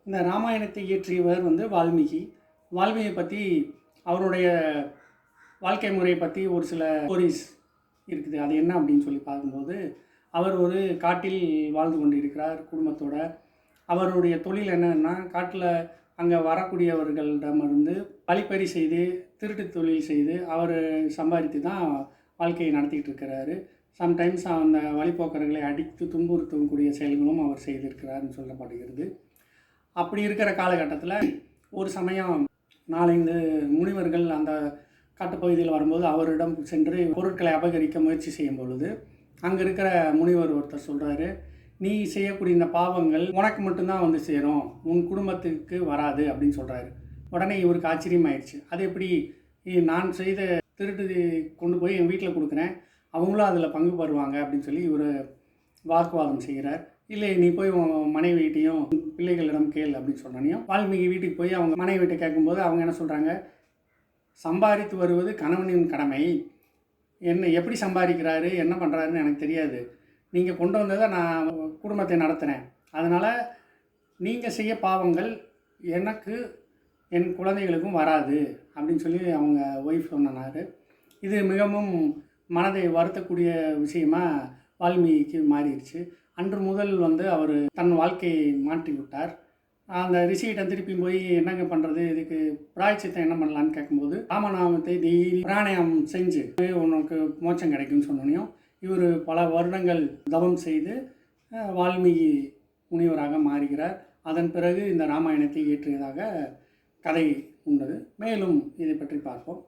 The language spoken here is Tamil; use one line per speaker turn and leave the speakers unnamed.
இந்த ராமாயணத்தை இயற்றியவர் வால்மீகி. வால்மீகியை பற்றி அவருடைய வாழ்க்கை முறையை பற்றி ஒரு சில ஸ்டோரிஸ் இருக்குது. அது என்ன அப்படின்னு சொல்லி பார்க்கும்போது, அவர் ஒரு காட்டில் வாழ்ந்து கொண்டு இருக்கிறார் குடும்பத்தோட. அவருடைய தொழில் என்னன்னா, காட்டில் அங்கே வரக்கூடியவர்களிடமிருந்து பழிப்பறி செய்து திருட்டு தொழில் செய்து அவர் சம்பாதித்து தான் வாழ்க்கையை நடத்திக்கிட்டு இருக்கிறாரு. சம்டைம்ஸ் அந்த வழிப்போக்கர்களை அடித்து துன்புறுத்தக்கூடிய செயல்களும் அவர் செய்திருக்கிறார்னு சொல்லப்படுகிறது. அப்படி இருக்கிற காலகட்டத்தில் ஒரு சமயம் 4-5 முனிவர்கள் அந்த காட்டுப்பகுதியில் வரும்போது அவரிடம் சென்று பொருட்களை அபகரிக்க முயற்சி செய்யும் பொழுது அங்கே இருக்கிற முனிவர் ஒருத்தர் சொல்கிறாரு, நீ செய்யக்கூடிய இந்த பாவங்கள் உனக்கு மட்டும்தான் வந்து சேரும், உன் குடும்பத்துக்கு வராது அப்படின்னு சொல்கிறாரு. உடனே இவருக்கு ஆச்சரியமாயிடுச்சு. அது எப்படி, நான் செய்த திருட்டு கொண்டு போய் என் வீட்டில் கொடுக்குறேன், அவங்களும் அதில் பங்கு பெறுவாங்க அப்படின்னு சொல்லி இவர் வாக்குவாதம் செய்கிறார். இல்லை, நீ போய் உன் மனைவிட்டையும் பிள்ளைகளிடம் கேள் அப்படின்னு சொன்னோனையும் வால்மீகி வீட்டுக்கு போய் அவங்க மனைவிட்ட கேட்கும்போது அவங்க என்ன சொல்கிறாங்க, சம்பாதித்து வருவது கணவனின் கடமை, என்ன எப்படி சம்பாதிக்கிறாரு என்ன பண்ணுறாருன்னு எனக்கு தெரியாது, நீங்கள் கொண்டு வந்ததை நான் குடும்பத்தை நடத்துகிறேன், அதனால் நீங்கள் செய்ய பாவங்கள் எனக்கு என் குழந்தைகளுக்கும் வராது அப்படின்னு சொல்லி அவங்க ஒய்ஃப் சொன்னார். இது மிகவும் மனதை வருத்தக்கூடிய விஷயமாக வால்மீகிக்கு மாறிடுச்சு. அன்று முதல் அவர் தன் வாழ்க்கையை மாற்றி விட்டார். அந்த ரிஷிகிட்ட திருப்பி போய் என்னங்க பண்ணுறது, இதுக்கு பிராயச்சித்தம் என்ன பண்ணலான்னு கேட்கும்போது, ராமநாமத்தை டெய்லி பிராணாயாமம் செஞ்சு உனக்கு மோட்சம் கிடைக்கும்னு சொன்னோனையும் இவர் பல வருடங்கள் தவம் செய்து வால்மீகி முனிவராக மாறுகிறார். அதன் பிறகு இந்த ராமாயணத்தை இயற்றியதாக கதை உண்டது. மேலும் இதை பற்றி பார்ப்போம்.